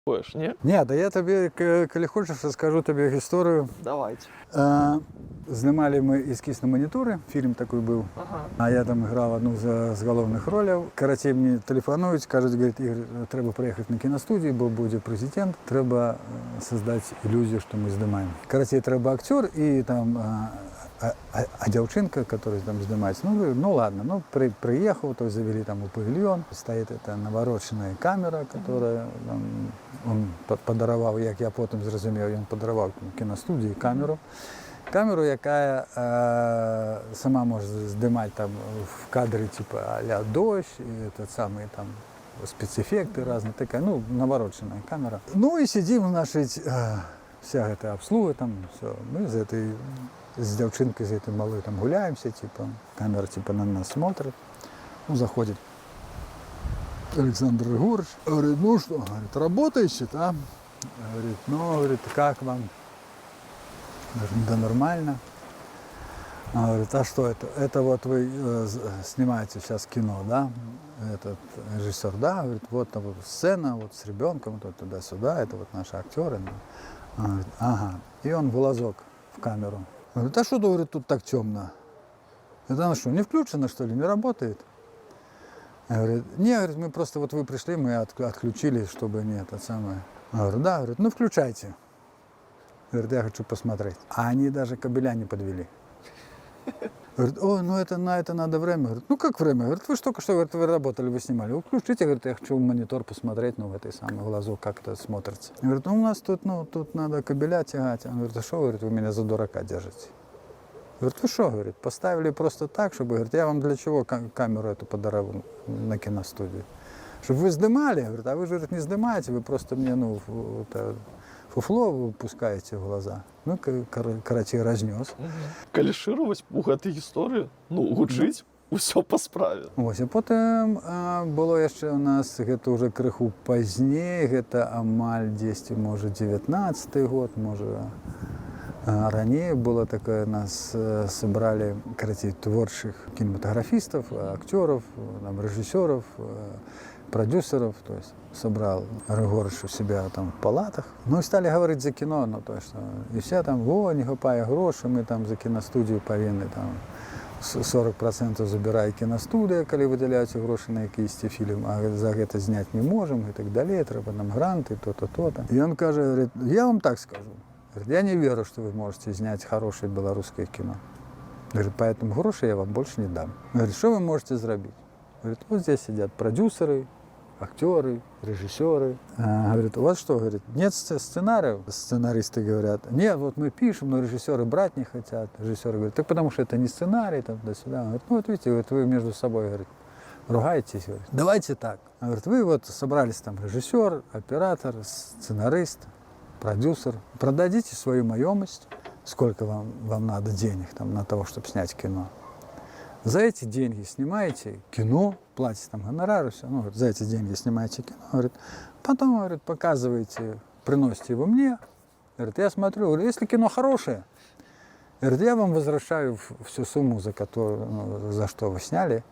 Хочеш, ні? Ні, да я тобі, коли хочеш, розкажу тобі історію. Давайте. Знімали ми ескіз на монітори, фільм такий був. Ага. А я там грав одну з головних ролей. Коротше, мені телефонують, кажуть, говорять, Ігор, треба приїхати на кіностудію, бо буде президент. Треба створити ілюзію, що ми знімаємо. Коротше, треба актер і там а дівчинка, яка там знімається. Ну, говорю, ну ладно, ну приїхав, то завели там у павільйон. Стоїть ця наворочена камера, яка там, він подарував, як я потім зрозумів, він подарував кіностудії камеру. Камеру, яка сама може знімати там в кадрі, типу а-ля дощ, і самий там спецэффекты разные, такая, ну, навороченная камера. Ну и сидим, значит, вся эта обслуга там, все. Мы с девчонкой, с этой малой там гуляемся, типа, камера типа на нас смотрит. Ну, заходит Александр Егорович, говорит, ну что, говорит, работаете, да? Говорит, ну, говорит, как вам? Говорит, да нормально. Она говорит, а что это? Это вот вы снимаете сейчас кино, да? Этот режиссер, да? Говорит, вот там вот сцена вот с ребенком, вот туда-сюда, это вот наши актеры. Она говорит, ага. И он в глазок в камеру. Говорит, а что, говорит, тут так темно? Это она что, не включено, что ли, не работает? Говорит, не, говорит, мы просто, вот вы пришли, мы отключили, чтобы не это самое. Она говорит, да, говорит, ну включайте. Говорит, я хочу посмотреть. А они даже кабеля не подвели. Говорит, ой, ну это на это надо время. Говорит, ну как время? Говорит, вы же только что, говорит, вы работали, вы снимали. Вы включите, говорит, я хочу в монитор посмотреть, ну в этой самой глазу, как это смотрится. Говорит, ну у нас тут, ну тут надо кабеля тягать. Он говорит, а что, говорит, вы меня за дурака держите? Говорит, вы что, говорит, поставили просто так, чтобы, говорит, я вам для чего камеру эту подарил на киностудию? Чтобы вы снимали, говорит, а вы же, говорит, не снимаете, вы просто мне, ну, фуфло выпускаете в глаза. Ну, короче, разнес. Каліширувати, пугати історію, ну, гучить, усе по справі. Ось, а потім було ще у нас, гэта уже крыху пазней, гэта амаль 10, може, 19-й год, може, ранее было такое, нас собрали, короче, творчих кинематографистов, актеров, режиссеров, продюсеров, то есть собрал Григорьевич у себя там в палатах. Ну и стали говорить за кино, ну то есть, и все там, о, не хапає гроші, ми там за кіностудію повинні там 40% забирає кіностудія, коли виділяються гроші на якийсь фільм, а за це зняти не можемо і так далі, треба нам гранти, то-то, то-то. І він каже, говорить, я вам так скажу, говорит, я не верю, что вы можете снять хорошее белорусское кино. Говорит, поэтому гроши я вам больше не дам. Говорит, что вы можете сделать? Говорит, вот здесь сидят продюсеры, актеры, режиссеры. Говорит, у вас что, говорит, нет сценариев? Сценаристы говорят, нет, вот мы пишем, но режиссеры брать не хотят. Режиссеры говорят, так потому что это не сценарий, там, туда-сюда. Говорит, ну вот видите, вот вы между собой, говорит, ругаетесь. Говорит, давайте так. Говорит, вы вот собрались там режиссер, оператор, сценарист, продюсер. Продадите свою маемость, сколько вам надо денег там, на того, чтобы снять кино. За эти деньги снимаете кино, платите там гонорары, все, ну, за эти деньги снимаете кино, говорит, потом, говорит, показываете, приносите его мне, говорит, я смотрю, говорит, если кино хорошее, говорит, я вам возвращаю всю сумму, за которую, ну, за что вы сняли,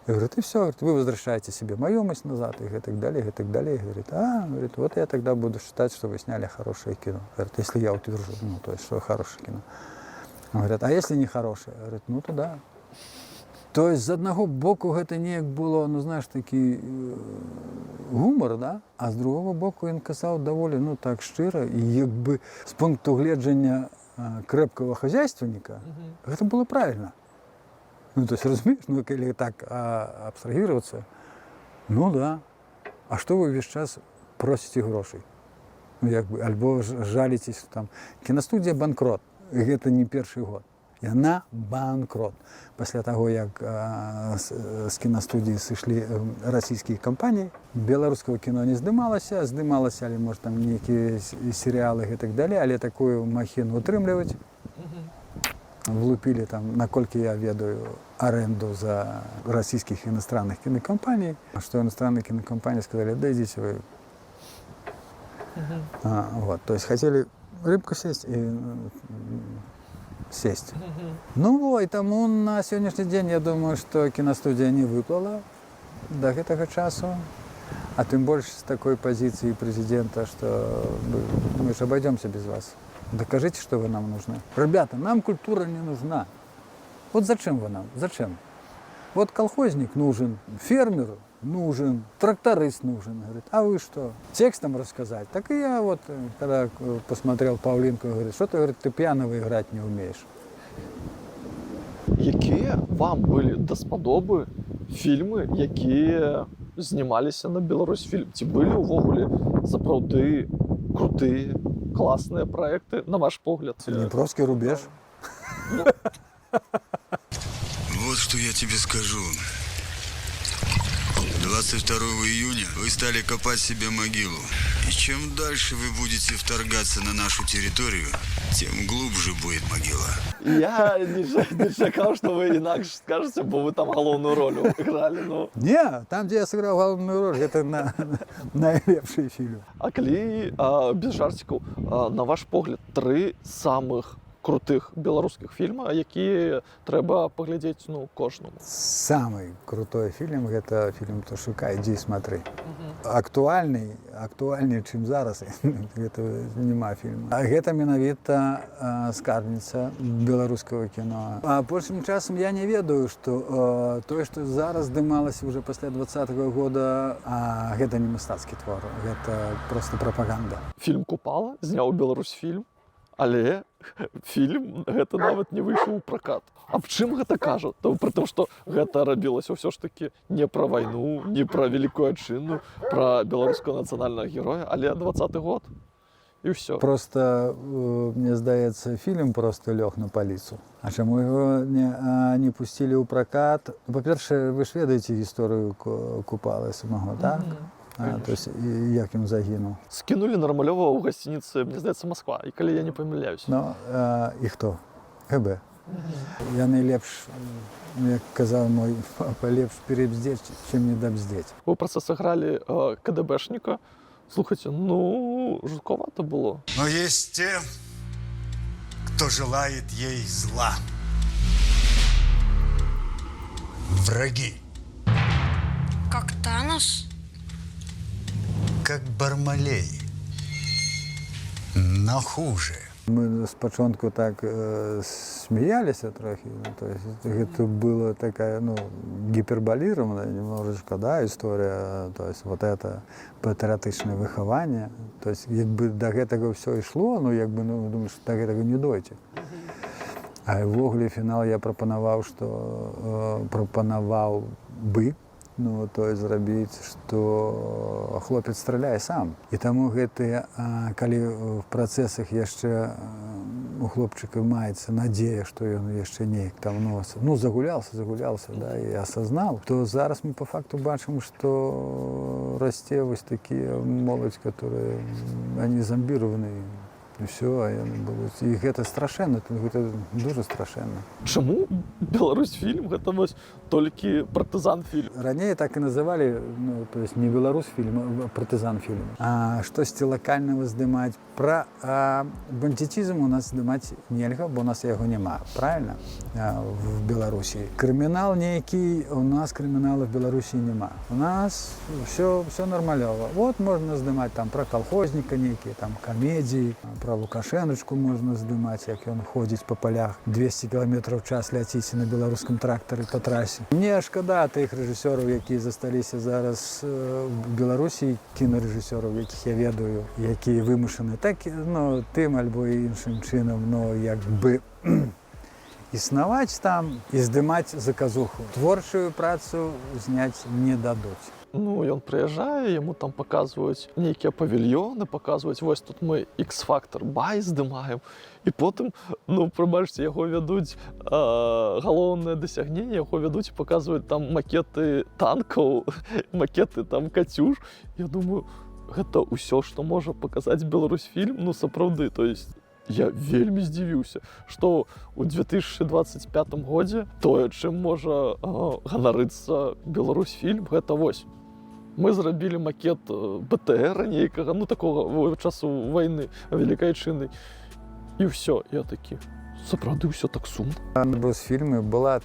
и говорит, и все, говорит, вы возвращаете себе маемость назад, и так далее, и так далее, говорит, говорит, вот я тогда буду считать, что вы сняли хорошее кино, говорит, если я утвержу, ну, то есть, что хорошее кино, говорят, а если не хорошее, говорит, ну, тогда. Тобто, з одного боку, це ніяк було, ну, знаєш, такий гумор, да? А з другого боку він казав доволі, ну, так щиро, і якби з пункту гледження крепкого хозяйственника, це було правильно. Ну, тобто, розумієш, ну, коли так абстрагуватися, ну, да. А що ви весь час просите грошей? Ну, якби, або жалитесь, там, кіностудія банкрот, і це не перший год. Яна банкрот. Після того, як з кіностудії зійшли російські компанії, білоруського кіно не здималося, але, може, там які серіали і так далі, але таку махіну утримлювати. Влупили там, наскільки я ведаю, оренду за російських іностранних кінокомпаній, що іностранні кінокомпанії сказали, да йдіть ви. Вот, то есть хотели рыбку сесть и сесть. Ну, и тому на сегодняшний день, я думаю, что киностудия не выплыла до этого часу. А тем больше с такой позиции президента, что мы же обойдемся без вас. Докажите, что вы нам нужны. Ребята, нам культура не нужна. Вот зачем вы нам? Зачем? Вот колхозник нужен, фермер нужен, тракторист нужен. Говорит, а вы что? Текстом рассказать? Так и я вот, когда посмотрел Павлинку, говорит, что ты, говорит, ты пьяного играть не умеешь. Які вам былі даспадобы фільмы, якія знімаліся на Беларусьфільм? Ці былі ўвогуле сапраўды крутыя, класныя праекты, на ваш погляд? Днепровский рубеж. Вот что я тебе скажу. 22 июня вы стали копать себе могилу. И чем дальше вы будете вторгаться на нашу территорию, тем глубже будет могила. Я не чакаў, што вы інакш скажаце, бо вы там галоўную ролю гралі. Ну. Не, там, где я сыграл главную роль, это найлепший фильм. А калі без жарцікаў, на ваш погляд, 3 самых крутых беларускіх фільма, якія трэба паглядзець кожнаму? Самый крутой фильм – это фильм Пташука «Иди смотри». Актуальный, чым зараз, гэта няма фільма. А гэта менавіта скарбніца беларускага кіно. А апошнім часам я не ведаю, што тое, што зараз здымалася ўжо пасля 20-го года, гэта не мастацкі твор, гэта проста прапаганда. Фільм «Купала» зняў Беларусьфільм, але фільм гэта нават не выйшаў у пракат. А в чым гэта кажа? Пры тым, што гэта рабілася ўсё ж такі не пра вайну, не пра вялікую адчыну, пра беларускага нацыянальнага героя, але 20-й год і ўсё. Просто, мне здаецца, фільм просто лёг на паліцу. А чаму яго не пусцілі ў пракат? Па-першае, вы ж ведаеце гісторыю Купалы самого, так? То есть, як ён загінуў. Скінулі Нармалёва ў гасцініцы, мне здаецца, Масква, і калі я не памыляюсь. Ну, і хто? ГБ. Я найлепш, як казаў мой папа, лепш перебздзець, чым не дабздзець. Вы проста сыгралі КДБшніка. Слухайте, жутковато было. Но есть те, кто желает ей зла. Враги. Как Танос? Как Бармалей. Но хуже. Мы спачатку так смеяліся трохі, то есть гэта было такая, гіперболирована немножечко, да, история, то есть вот это патрыятычнае выхаванне, то есть як бы до гэтага ўсё ішло, думаешь, до гэтага не дойдзе. А ўвогуле фінал я прапанаваў бы, то есть зрабіць, што хлопец страляе сам. І таму гэтыя, калі в працэсах яшчэ у хлопчыка маецца надзея, што ён яшчэ неяк там загуляўся, да, і асазнаў, то зараз мы па факту бачым, што расце вось такія моладзь, которые они зомбіраваны. І все, і гэта страшэнна, гэта дуже страшэнна. Чаму Беларусьфільм гэта вось толькі партызан-фільм? Раней так і называлі, то есть не Беларусьфільм, а партызан-фільм. А штосьці лакальнага здымаць. Пра бандитизм у нас здымаць нельга, бо у нас яго няма, правильно? В Беларусі. Крымінал нейкі, у нас крымінала в Беларусі няма. У нас все нормалёва. Вот можна здымаць там пра колхозника нейкія, там камедіі, пра Лукашэначку можна здымаць, як ён ходзіць па палях 200 км в час ляціць на беларускам трактары па трасе. Мне шкада тых рэжысёраў, якія засталіся зараз в Беларусі, кінарэжысёраў, якіх я ведаю, якія вымушаны так, тым альбо іншым чынам, як бы існаваць там і здымаць заказуху. Творчую працу зняць не дадуць. Ён прыязджае, яму там паказваюць нейкія павільёны, паказваюць, вось тут мы X-Factor бай здымаем. І потым, прабачце, яго вядуць галоўнае дасягненне, яго вядуць і паказваюць там макеты танкаў, макеты там кацюш. Я думаю, гэта ўсё, што можа паказаць Беларусьфільм, сапраўды, то есть я вельмі здзівіўся, што ў 2025 годзе тое, чым можа ганарыцца Беларусьфільм, гэта вось. Мы зрабілі макет БТР нейкага, такога часу вайны, вялікай айчыннай. І ўсё, я такі, сапраўды ўсё так сумна. Беларусьфільмы была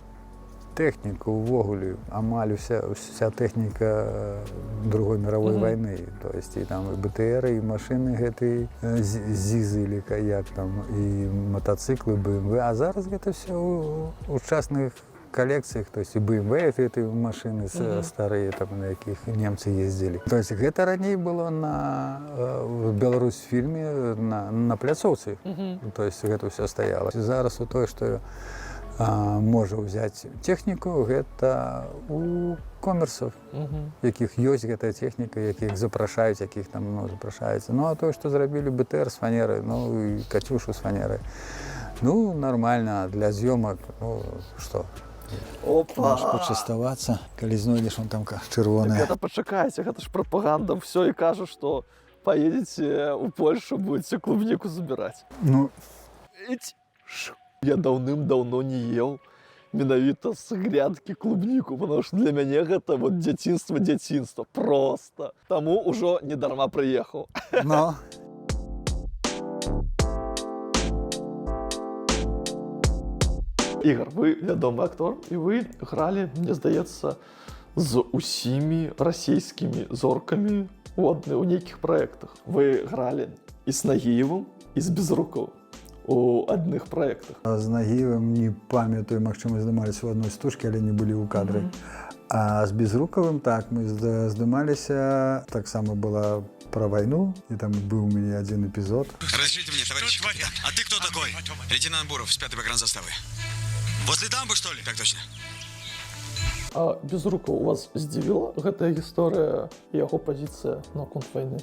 Тэхніка ўвогуле, амаль вся тэхніка Другой мировой войны. То есть і там і БТР, і машыны гэтыя ЗИЗы, или як там, і матацыклы, БМВ. А зараз гэта все у частных коллекциях, то есть и BMW, эти машины старые, там, на яких немцы ездили. То есть гэта раней было в Беларусьфільме на пляцоўцы. То есть гэта все стояло. Зараз у тое, што можа ўзяць тэхніку, гэта у комерсаў, якіх ёсць гэтая тэхніка, якіх запрашаюць, якіх там запрашаецца. Ну а тое, што зрабілі БТР з фанеры, ну і Катюшу з фанеры, ну нормально, для з'ёмак, ну што? Можеш пачаставацца, калі знойдзеш вон там чырвонае. Так гэта пачакайце, гэта ж прапаганда, все і кажа, што поедете у Польшу, будете клубніку забіраць. Ну, я даўным-даўно не ел менавіта з грядкі клубніку, потому что для мяне гэта вот дзяцінства просто. Таму ўжо не дарма прыехаў. но... Ігор, вы вядомы актор, і вы гралі, мне здаецца, з усімі расійскімі зоркамі у нейкіх праектах. Вы гралі і з Нагіевым, і з Безруковым у адных праектах. З Нагіевым не памятаю, магчыма, здымаліся ў адной стужкі, але не былі ў кадры. А з Безруковым, так, мы здымаліся, таксама была про войну, и там был у меня один эпизод. Разрешите мне, товарищ капитан. А ты кто такой? Лейтенант Буров, с 5-й погранзаставы. Возле дамбы, что ли? Так точно. А Безрукова у вас здзівіла гэтая гісторыя і яго пазіцыя наконт вайны?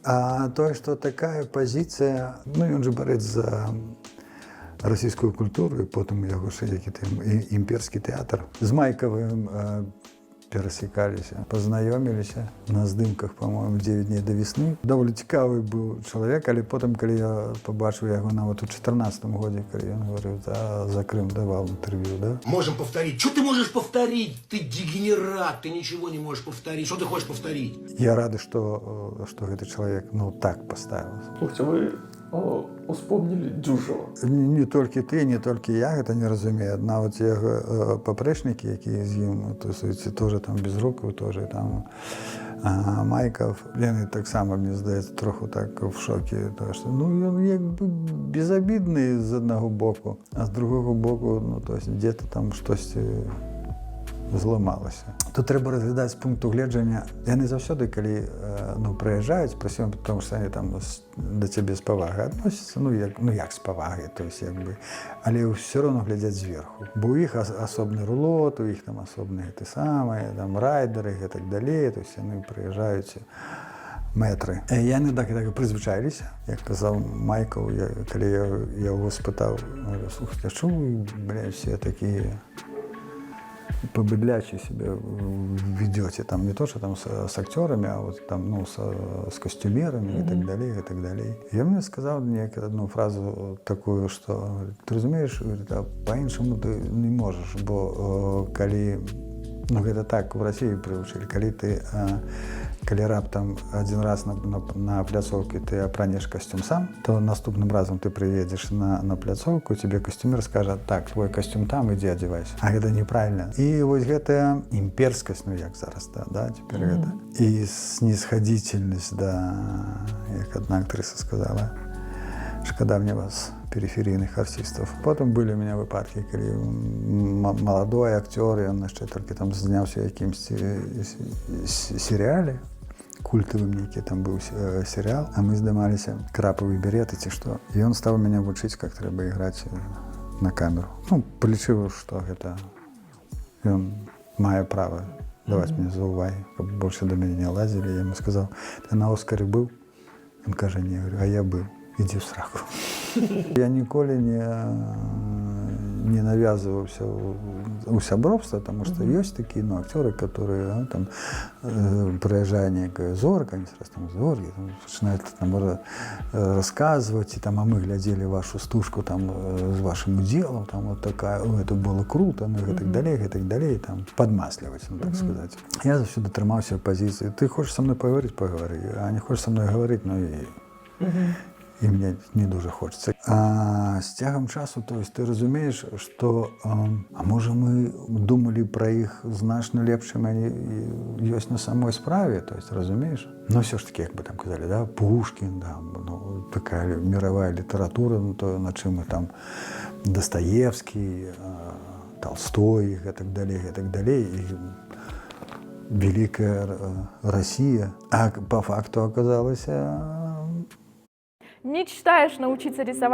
А тое, што такая пазіцыя, ну ён же барэць за расійскую культуру, і потым яго ж які там імперскі тэатр. З Майкавым перасекаліся, пазнаёміліся на здымках, по-моему, 9 дней до весны. Даволі цікавы быў чалавек, але потым, калі я побачыў яго нават у 14-м годзе, калі ён говорыў, за Крым давал интервью, да? Можем повторить. Что ты можешь повторить? Ты дегенерат, ты ничего не можешь повторить. Что ты хочешь повторить? Я рады, што гэты чалавек, ну, так поставіў. Слухайте, вы успомнілі Дзюжава. Не толькі ты, не толькі я гэта не разумею. Нават яго папрэчнікі, якія з ім тусуюцца, тоже там Безруков, тоже там Майков. Яны таксама, мне здаецца, троху так в шоке. Тому що, ну, ён як бы безобідны з аднаго боку, а з другого боку, ну, то есть, где-то там штосьці зламалася. Тут трэба разглядаць з пункту гледжання. Яны заўсёды, калі прыязджаюць, прасім, потому што яны там да цябе з павагай адносяцца, ну як з павагай, то есть як бы, але ўсё роўно глядзяць зверху. Бо у іх асобны рулот, у іх там асобныя гэты самыя, там райдеры і так далей, то есть яны прыязджаюць мэтры. Яны так прызвычаіліся, як казаў Майкл, калі я яго спытаў, слухайте, а чому вы, все такія по-быдлячи себя ведете, там не то, что там с актерами, а вот там, ну, с костюмерами и так далее, и так далее. Я мне сказал одну фразу такую, что ты разумеешь, а по-іншому ты не можешь, бо коли, ну, это так в России приучили, коли раптом один раз на пляцовке ты опранешь костюм сам, то наступным разом ты приедешь на пляцовку, тебе костюмер скажет, так, твой костюм там, иди одевайся. А это неправильно. И вот гэта имперскость, ну як зараз, да, теперь это. И снисходительность, да, як одна актриса сказала, шкода мне вас, периферийных артистов. Потом были у меня выпадки, когда молодой актер, и он еще только там занялся якимсь сериале, культовым некий там был сериал, а мы здымались «Краповый берет» и что. И он стал меня учить, как треба играть на камеру. Ну, полечил, что это он мое право давать мне за уваги, чтобы больше до меня не лазили. Я ему сказал, ты на «Оскаре» был? Он каже, не, я говорю, а я был. Иди в сраку. Я ніколі не навязывался у сябровства, потому что есть такие, ну, актеры, которые там проезжая некая зорка, они сразу там зорки, там, начинают там рассказывать, и там, а мы глядели вашу стужку там с вашим уделом, там вот такая, о, это было круто, ну и так далее, там подмасливать, ну, так сказать. Я завсёды трымаўся в позиции, ты хочешь со мной поговорить, поговори, а не хочешь со мной говорить, ну и і мне не дуже хочеться. А з цягам часу, то есть, ти розумієш, що, а може ми думали про їх значно лепшими, вони є на самой справі, то есть, розумієш? Ну, все ж таки, як би там казали, да, Пушкін, да, ну, така мировая література, ну, то, на чим ми там Достоєвський, Толстой и так далее, и так далее. И великая Россия. А по факту оказалось... Мечтаешь научиться рисовать